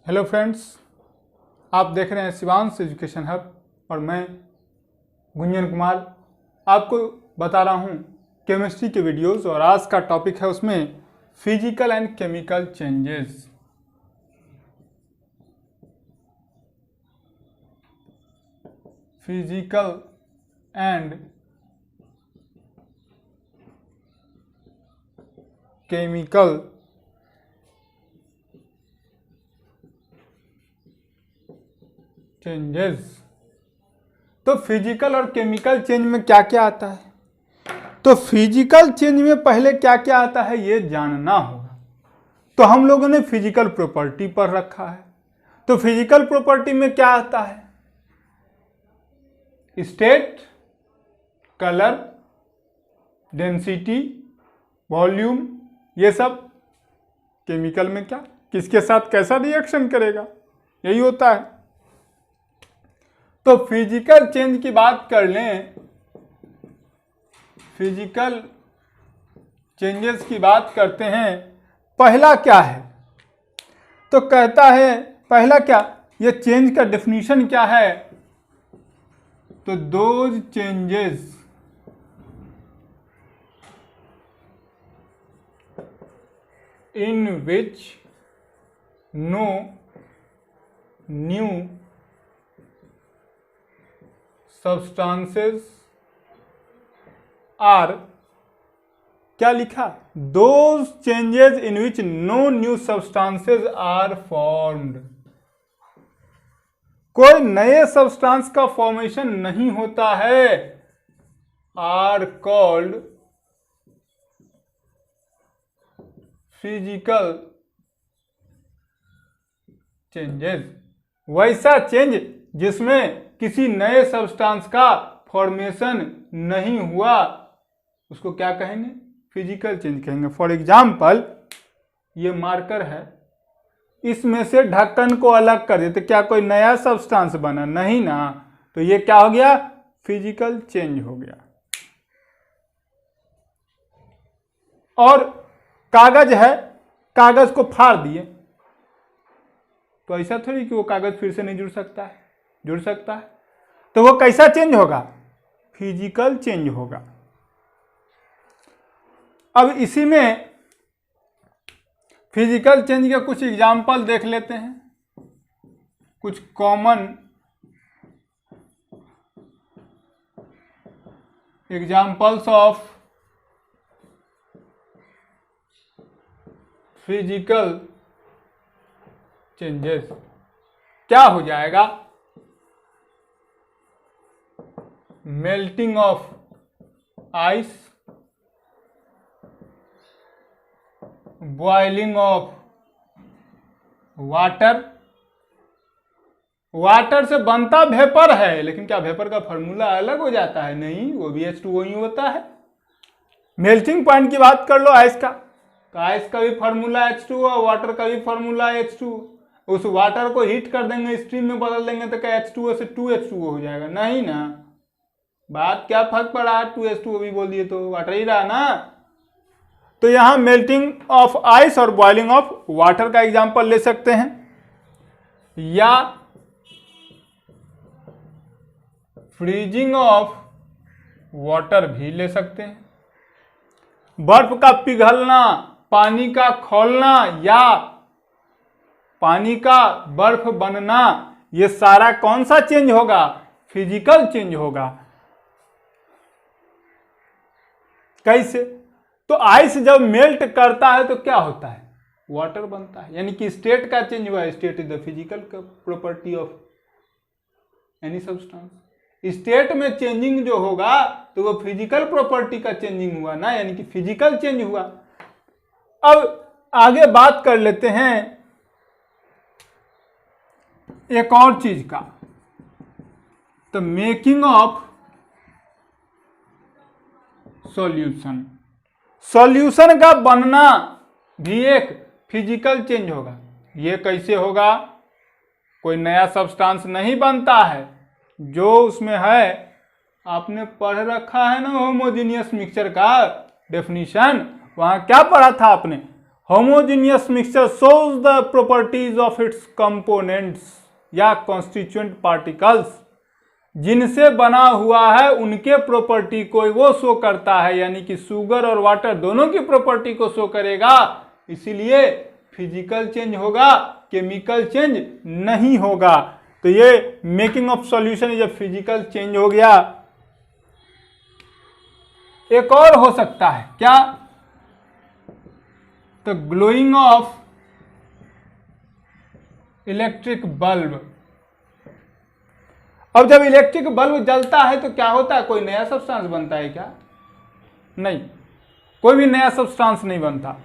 Hello friends, आप देख रहे हैं शिवांश एजुकेशन हब और मैं गुंजन कुमार आपको बता रहा हूं केमिस्ट्री के वीडियोस। और आज का टॉपिक है उसमें physical and chemical changes. Physical and chemical changes. तो फिजिकल और केमिकल चेंज में क्या क्या आता है? तो फिजिकल चेंज में पहले क्या क्या आता है ये जानना होगा। तो हम लोगों ने फिजिकल प्रॉपर्टी पर रखा है। तो फिजिकल प्रॉपर्टी में क्या आता है? स्टेट, कलर, डेंसिटी, वॉल्यूम, ये सब। केमिकल में क्या, किसके साथ कैसा रिएक्शन करेगा, यही होता है। तो फिजिकल चेंज की बात कर लें, फिजिकल चेंजेस की बात करते हैं। पहला क्या है? तो कहता है पहला क्या, ये चेंज का डेफिनेशन क्या है? तो those changes in which no new substances are, क्या लिखा? those changes in which no new substances are formed। कोई नए सब्सटेंस का फॉर्मेशन नहीं होता है, आर कॉल्ड फिजिकल चेंजेस। वैसा चेंज जिसमें किसी नए सब्सटेंस का फॉर्मेशन नहीं हुआ उसको क्या कहेंगे? फिजिकल चेंज कहेंगे। फॉर एग्जाम्पल, ये मार्कर है, इसमें से ढक्कन को अलग कर देते, क्या कोई नया सब्सटेंस बना? नहीं ना। तो ये क्या हो गया? फिजिकल चेंज हो गया। और कागज है, कागज को फाड़ दिए तो ऐसा थोड़ी कि वो कागज फिर से नहीं जुड़ सकता है, जुड़ सकता है। तो वो कैसा चेंज होगा? फिजिकल चेंज होगा। अब इसी में फिजिकल चेंज के कुछ एग्जाम्पल देख लेते हैं, कुछ common examples of physical changes. क्या हो जाएगा? Melting of ice, boiling of water. Water से बनता वेपर है, लेकिन क्या वेपर का फॉर्मूला अलग हो जाता है? नहीं, वो भी H2O ही होता है। मेल्टिंग पॉइंट की बात कर लो आइस का, तो आइस का भी फॉर्मूला H2O, वाटर का भी फॉर्मूला H2O। उस वाटर को हीट कर देंगे, स्टीम में बदल देंगे तो क्या H2O से 2H2O हो जाएगा? नहीं ना। बात क्या फर्क पड़ा, 2H2O भी बोल दिए तो वाटर ही रहा ना। तो यहां मेल्टिंग ऑफ आइस और बॉइलिंग ऑफ वाटर का एग्जांपल ले सकते हैं, या फ्रीजिंग ऑफ वाटर भी ले सकते हैं। बर्फ का पिघलना, पानी का खौलना या पानी का बर्फ बनना, ये सारा कौन सा चेंज होगा? फिजिकल चेंज होगा। कैसे? तो आइस जब मेल्ट करता है तो क्या होता है? वाटर बनता है, यानी कि स्टेट का चेंज हुआ। State is the physical property of any substance. State में चेंजिंग जो होगा तो वो फिजिकल प्रॉपर्टी का चेंजिंग हुआ ना, यानी कि फिजिकल चेंज हुआ। अब आगे बात कर लेते हैं एक और चीज का, तो मेकिंग ऑफ सॉल्यूशन। सॉल्यूशन का बनना भी एक फिजिकल चेंज होगा। ये कैसे होगा? कोई नया सब्सटेंस नहीं बनता है, जो उसमें है आपने पढ़ रखा है ना होमोजेनियस मिक्सचर का डेफिनेशन। वहां क्या पढ़ा था आपने? Homogeneous mixture shows the properties of its components या कॉन्स्टिट्यूएंट पार्टिकल्स, जिनसे बना हुआ है उनके प्रॉपर्टी को वो शो करता है, यानी कि शुगर और वाटर दोनों की प्रॉपर्टी को शो करेगा, इसीलिए फिजिकल चेंज होगा, केमिकल चेंज नहीं होगा। तो ये making of solution is a physical change हो गया। एक और हो सकता है क्या, तो ग्लोइंग ऑफ इलेक्ट्रिक बल्ब। अब जब इलेक्ट्रिक बल्ब जलता है तो क्या होता है, कोई नया सब्सटेंस बनता है क्या? नहीं, कोई भी नया सब्सटेंस नहीं बनता।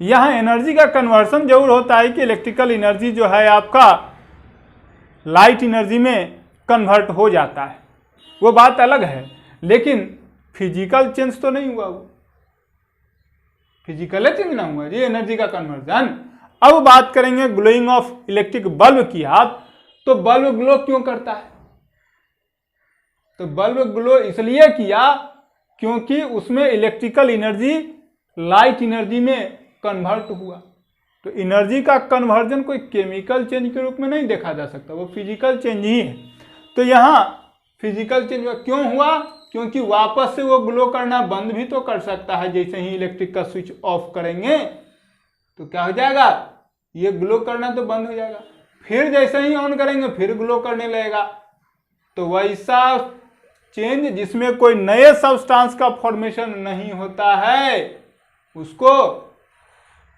यहां एनर्जी का कन्वर्सन जरूर होता है कि इलेक्ट्रिकल एनर्जी जो है आपका लाइट एनर्जी में कन्वर्ट हो जाता है, वो बात अलग है, लेकिन फिजिकल चेंज तो नहीं हुआ, वो फिजिकल चेंज ना हुआ जी, एनर्जी का कन्वर्जन। अब बात करेंगे ग्लोइंग ऑफ इलेक्ट्रिक बल्ब की आप, तो बल्ब ग्लो क्यों करता है? तो बल्ब ग्लो इसलिए किया क्योंकि उसमें इलेक्ट्रिकल एनर्जी लाइट एनर्जी में कन्वर्ट हुआ। तो एनर्जी का कन्वर्जन कोई केमिकल चेंज के रूप में नहीं देखा जा सकता, वो फिजिकल चेंज ही है। तो यहाँ फिजिकल चेंज क्यों हुआ? क्योंकि वापस से वो ग्लो करना बंद भी तो कर सकता है, जैसे ही इलेक्ट्रिक का स्विच ऑफ करेंगे तो क्या हो जाएगा, ये ग्लो करना तो बंद हो जाएगा, फिर जैसे ही ऑन करेंगे फिर ग्लो करने लगेगा। तो वैसा चेंज जिसमें कोई नए सब्सटेंस का फॉर्मेशन नहीं होता है उसको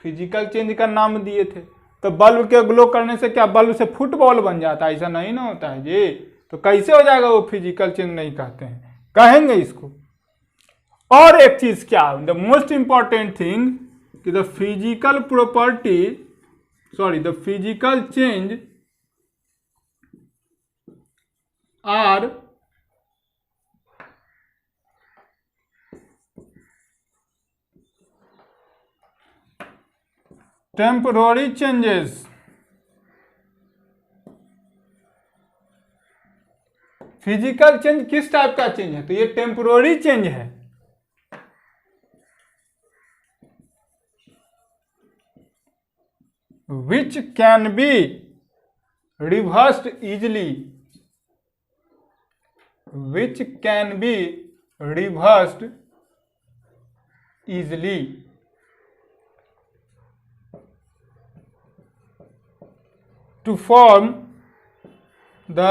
फिजिकल चेंज का नाम दिए थे। तो बल्ब के ग्लो करने से क्या बल्ब से फुटबॉल बन जाता है? ऐसा नहीं ना होता है जी। तो कैसे हो जाएगा वो फिजिकल चेंज नहीं कहते हैं, कहेंगे इसको। और एक चीज क्या, द मोस्ट इंपॉर्टेंट थिंग कि the physical property the physical change are temporary changes. Physical change किस टाइप का चेंज है? तो ये टेम्पोररी चेंज है। Which can be reversed easily, which can be reversed easily. To form the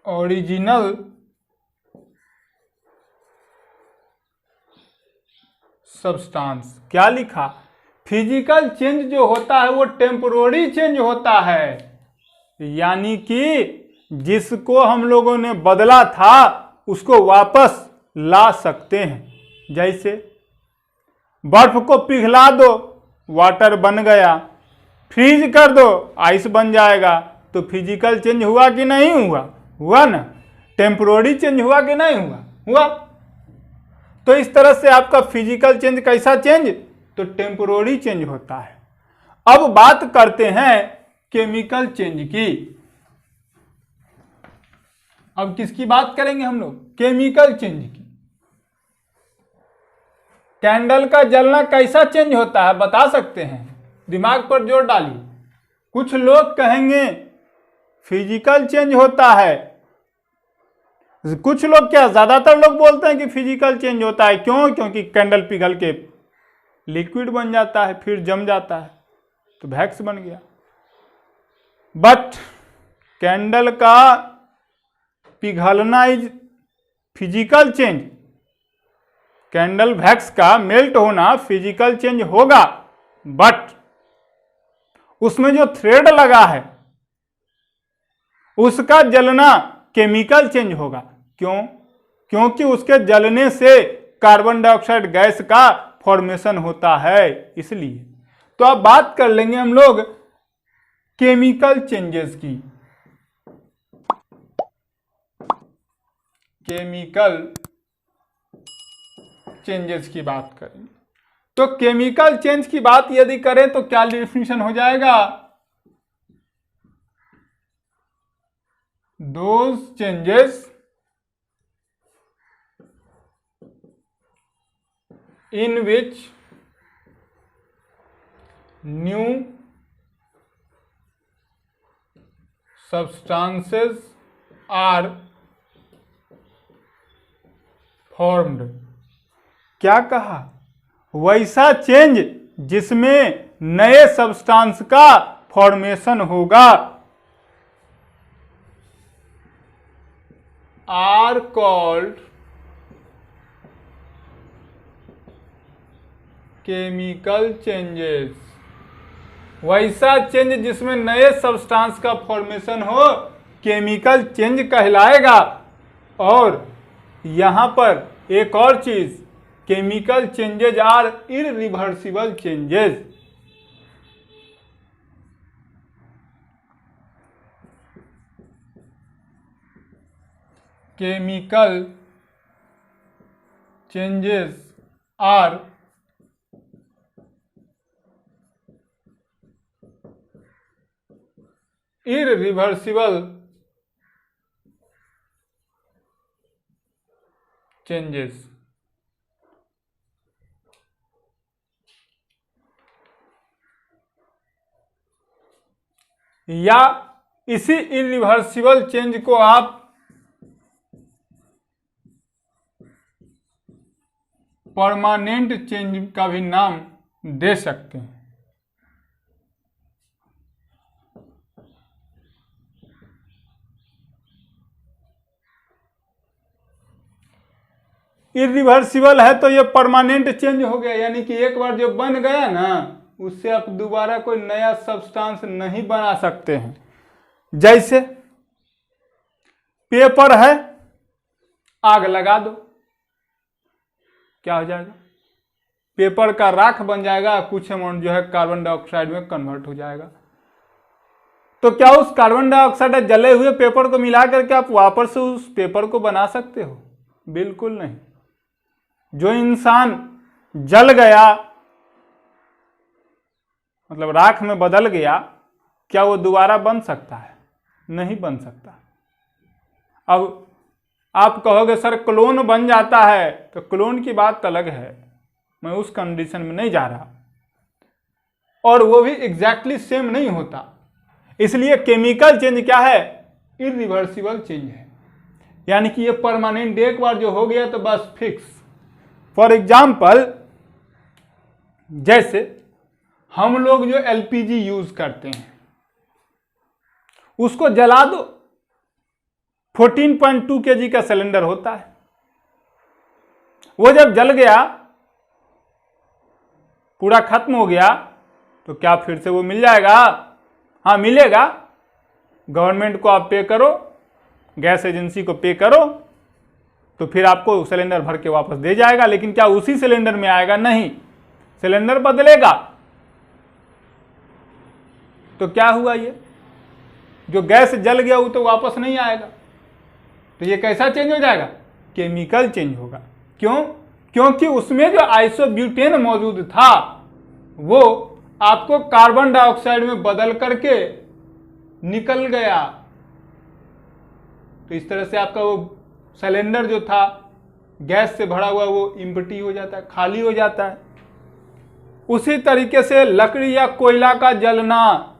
original substance। क्या लिखा? Physical change जो होता है वो टेम्पोररी चेंज होता है, यानी कि जिसको हम लोगों ने बदला था उसको वापस ला सकते हैं। जैसे बर्फ को पिघला दो, वाटर बन गया, फ्रीज कर दो, आइस बन जाएगा। तो फिजिकल चेंज हुआ कि नहीं हुआ? हुआ ना। टेम्पोररी चेंज हुआ कि नहीं हुआ? हुआ। तो इस तरह से आपका फिजिकल चेंज कैसा चेंज? तो टेम्पोररी चेंज होता है। अब बात करते हैं केमिकल चेंज की। अब किसकी बात करेंगे हम लोग? केमिकल चेंज की। कैंडल का जलना कैसा चेंज होता है बता सकते हैं? दिमाग पर जोर डालिए। कुछ लोग कहेंगे फिजिकल चेंज होता है, कुछ लोग क्या ज्यादातर लोग बोलते हैं कि फिजिकल चेंज होता है। क्यों? क्योंकि कैंडल पिघल के लिक्विड बन जाता है, फिर जम जाता है, तो वैक्स बन गया। बट कैंडल का पिघलना is physical change, candle wax का मेल्ट होना फिजिकल चेंज होगा, बट उसमें जो थ्रेड लगा है उसका जलना केमिकल चेंज होगा। क्यों? क्योंकि उसके जलने से कार्बन डाइऑक्साइड गैस का फॉर्मेशन होता है, इसलिए। तो अब बात कर लेंगे हम लोग केमिकल चेंजेस की। केमिकल चेंजेस की बात करें तो केमिकल चेंज की बात यदि करें तो क्या डेफिनेशन हो जाएगा? Those changes in which new substances are formed। क्या कहा? वैसा चेंज जिसमें नए सब्सटेंस का फॉर्मेशन होगा आर कॉल्ड केमिकल चेंजेस। वैसा चेंज जिसमें नए सब्सटेंस का फॉर्मेशन हो केमिकल चेंज कहलाएगा। और यहां पर एक और चीज, chemical changes are irreversible changes. Chemical changes are irreversible changes। या इसी इरिवर्सिबल चेंज को आप परमानेंट चेंज का भी नाम दे सकते हैं। इरिवर्सिबल है तो ये परमानेंट चेंज हो गया, यानी कि एक बार जो बन गया ना उससे आप दोबारा कोई नया सब्सटेंस नहीं बना सकते हैं। जैसे पेपर है, आग लगा दो, क्या हो जाएगा? पेपर का राख बन जाएगा, कुछ अमाउंट जो है कार्बन डाइऑक्साइड में कन्वर्ट हो जाएगा। तो क्या उस कार्बन डाइऑक्साइड जले हुए पेपर को मिला करके आप वापस से उस पेपर को बना सकते हो? बिल्कुल नहीं। जो इंसान जल गया मतलब राख में बदल गया, क्या वो दोबारा बन सकता है? नहीं बन सकता। अब आप कहोगे सर क्लोन बन जाता है, तो क्लोन की बात अलग है, मैं उस कंडीशन में नहीं जा रहा, और वो भी एग्जैक्टली सेम नहीं होता। इसलिए केमिकल चेंज क्या है? इरिवर्सिबल चेंज है, यानी कि ये परमानेंट, एक बार जो हो गया तो बस फिक्स। फॉर एग्जाम्पल जैसे हम लोग जो एलपीजी यूज करते हैं उसको जला दो, 14.2 kg का सिलेंडर होता है, वो जब जल गया पूरा खत्म हो गया तो क्या फिर से वो मिल जाएगा? हाँ मिलेगा। गवर्नमेंट को आप पे करो, गैस एजेंसी को पे करो, तो फिर आपको सिलेंडर भर के वापस दे जाएगा। लेकिन क्या उसी सिलेंडर में आएगा? नहीं, सिलेंडर बदलेगा। तो क्या हुआ? ये जो गैस जल गया वो तो वापस नहीं आएगा। तो ये कैसा चेंज हो जाएगा? केमिकल चेंज होगा। क्यों? क्योंकि उसमें जो आइसोब्यूटेन मौजूद था वो आपको कार्बन डाइऑक्साइड में बदल करके निकल गया। तो इस तरह से आपका वो सिलेंडर जो था गैस से भरा हुआ वो एम्प्टी हो जाता है, खाली हो जाता है। उसी तरीके से लकड़ी या कोयला का जलना,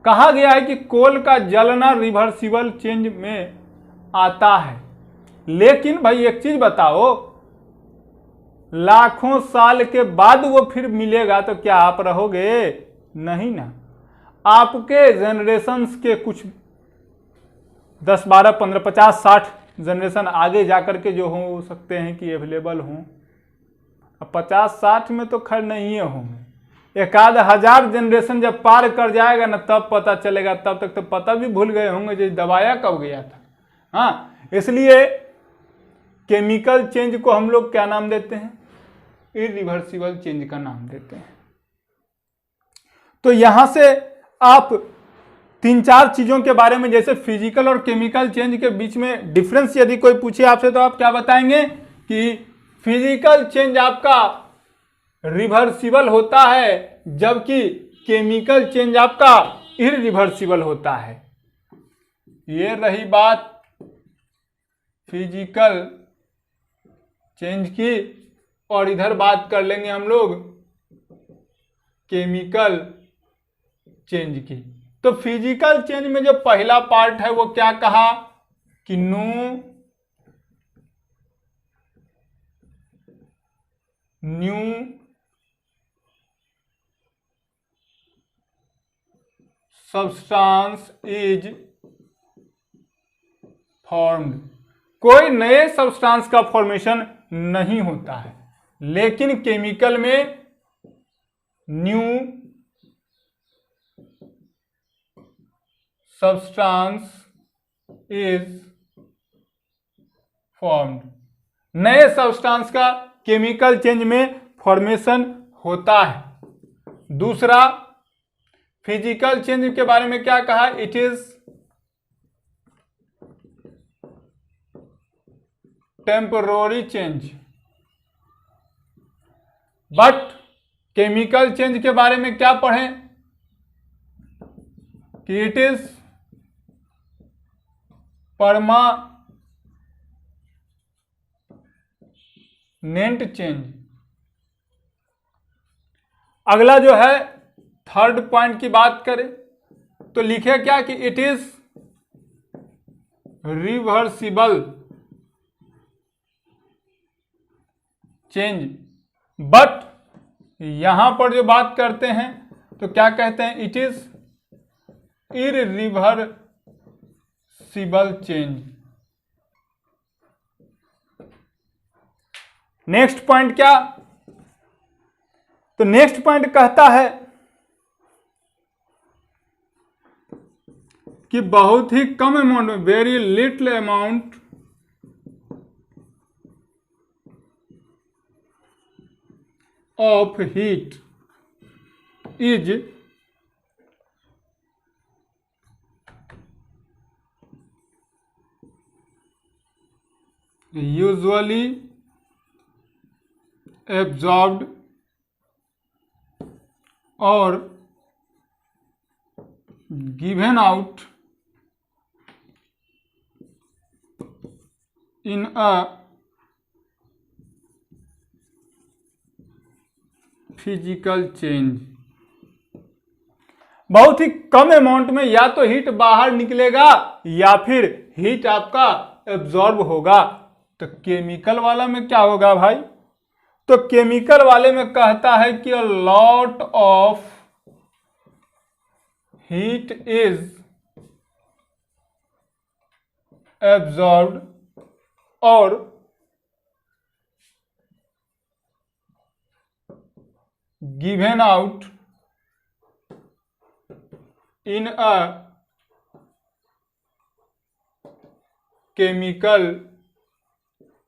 कहा गया है कि कोल का जलना रिवर्सिबल चेंज में आता है। लेकिन भाई एक चीज बताओ, लाखों साल के बाद वो फिर मिलेगा तो क्या आप रहोगे? नहीं ना। आपके जनरेशन्स के कुछ 10, 12, 15, 50, 60 जनरेशन आगे जाकर के जो हो सकते हैं कि अवेलेबल हों। अब 50, 60 में तो खैर नहीं होंगे, एक आध हजार जनरेशन जब पार कर जाएगा ना तब पता चलेगा। तब तक तो पता भी भूल गए होंगे जो दबाया कब गया था। हाँ, इसलिए केमिकल चेंज को हम लोग क्या नाम देते हैं? इरिवर्सिबल चेंज का नाम देते हैं। तो यहां से आप 3-4 चीजों के बारे में, जैसे फिजिकल और केमिकल चेंज के बीच में डिफरेंस यदि कोई पूछे आपसे तो आप क्या बताएंगे? कि फिजिकल चेंज आपका रिवर्सिबल होता है जबकि केमिकल चेंज आपका इररिवर्सिबल होता है। ये रही बात फिजिकल चेंज की। और इधर बात कर लेंगे हम लोग केमिकल चेंज की। तो फिजिकल चेंज में जो पहला पार्ट है वो क्या कहा कि no new substance is formed. कोई नए सब्सटेंस का फॉर्मेशन नहीं होता है, लेकिन केमिकल में न्यू सब्सटेंस इज फॉर्म्ड। नए सब्सटेंस का केमिकल चेंज में फॉर्मेशन होता है। दूसरा, फिजिकल चेंज के बारे में क्या कहा, it is temporary change. But chemical change के बारे में क्या पढ़ें कि इट इज परमानेंट चेंज। अगला जो है थर्ड पॉइंट की बात करें तो लिखे क्या कि it is reversible change. But यहां पर जो बात करते हैं तो क्या कहते हैं, it is irreversible change. Next point क्या, तो नेक्स्ट पॉइंट कहता है कि बहुत ही कम अमाउंट में, very little amount of heat is usually absorbed और given out in a physical change. बहुत ही कम अमाउंट में या तो हीट बाहर निकलेगा या फिर हीट आपका एब्जॉर्ब होगा। तो केमिकल वाला में क्या होगा भाई, तो केमिकल वाले में कहता है कि a lot of heat is absorbed और given out in a chemical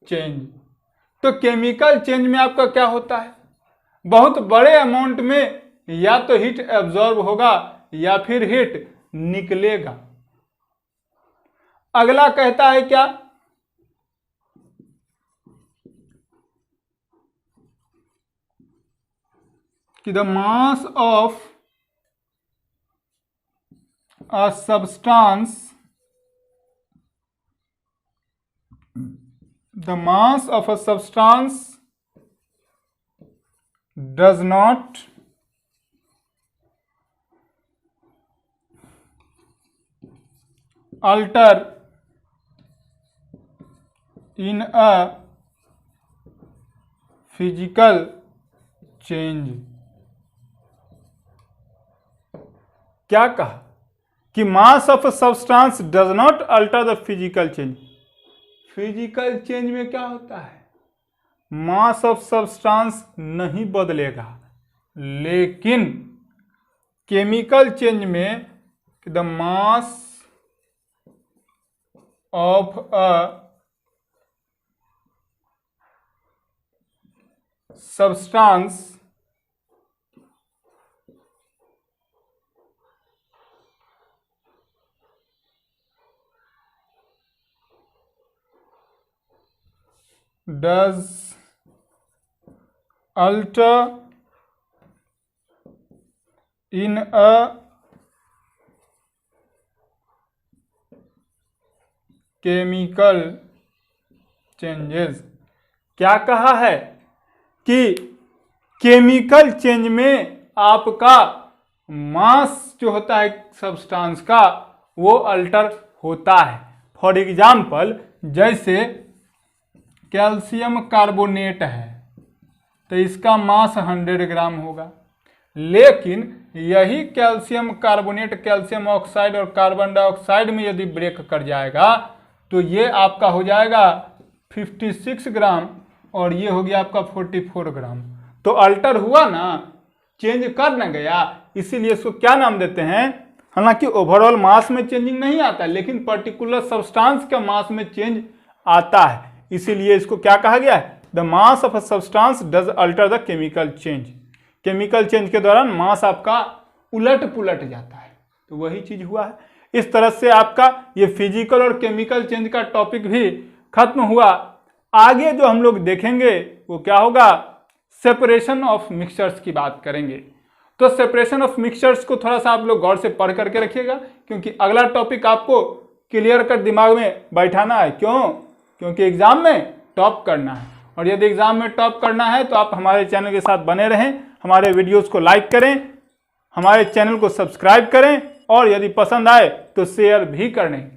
change. तो केमिकल चेंज में आपका क्या होता है, बहुत बड़े अमाउंट में या तो हीट एब्जॉर्ब होगा या फिर हीट निकलेगा। अगला कहता है क्या कि the mass of a substance, the mass of a substance does not alter in a physical change। क्या कहा कि mass of substance does not alter the physical change. Physical change में क्या होता है, मास ऑफ सब्सटेंस नहीं बदलेगा, लेकिन केमिकल चेंज में the mass of a substance does alter in a chemical changes। क्या कहा है कि केमिकल चेंज में आपका मास जो होता है सब्सटेंस का वो अल्टर होता है। फॉर एग्जाम्पल जैसे कैल्शियम कार्बोनेट है तो इसका मास 100 ग्राम होगा, लेकिन यही कैल्शियम कार्बोनेट कैल्शियम ऑक्साइड और कार्बन डाइऑक्साइड में यदि ब्रेक कर जाएगा तो ये आपका हो जाएगा 56 ग्राम और ये हो गया आपका 44 ग्राम। तो अल्टर हुआ ना, चेंज कर न गया, इसीलिए इसको क्या नाम देते हैं। हालांकि ओवरऑल मास में चेंजिंग नहीं आता लेकिन पर्टिकुलर सब्सटेंस का मास में चेंज आता है, इसीलिए इसको क्या कहा गया है, the mass of a substance does alter the chemical change. Chemical change के दौरान मास आपका उलट पुलट जाता है, तो वही चीज हुआ है। इस तरह से आपका ये फिजिकल और केमिकल चेंज का टॉपिक भी खत्म हुआ। आगे जो हम लोग देखेंगे वो क्या होगा, सेपरेशन ऑफ मिक्सचर्स की बात करेंगे। तो सेपरेशन ऑफ मिक्सचर्स को थोड़ा सा आप लोग गौर से पढ़ करके रखिएगा, क्योंकि अगला टॉपिक आपको क्लियर कर दिमाग में बैठाना है। क्यों? क्योंकि एग्जाम में टॉप करना है, और यदि एग्जाम में टॉप करना है तो आप हमारे चैनल के साथ बने रहें, हमारे वीडियोस को लाइक करें, हमारे चैनल को सब्सक्राइब करें और यदि पसंद आए तो शेयर भी करें।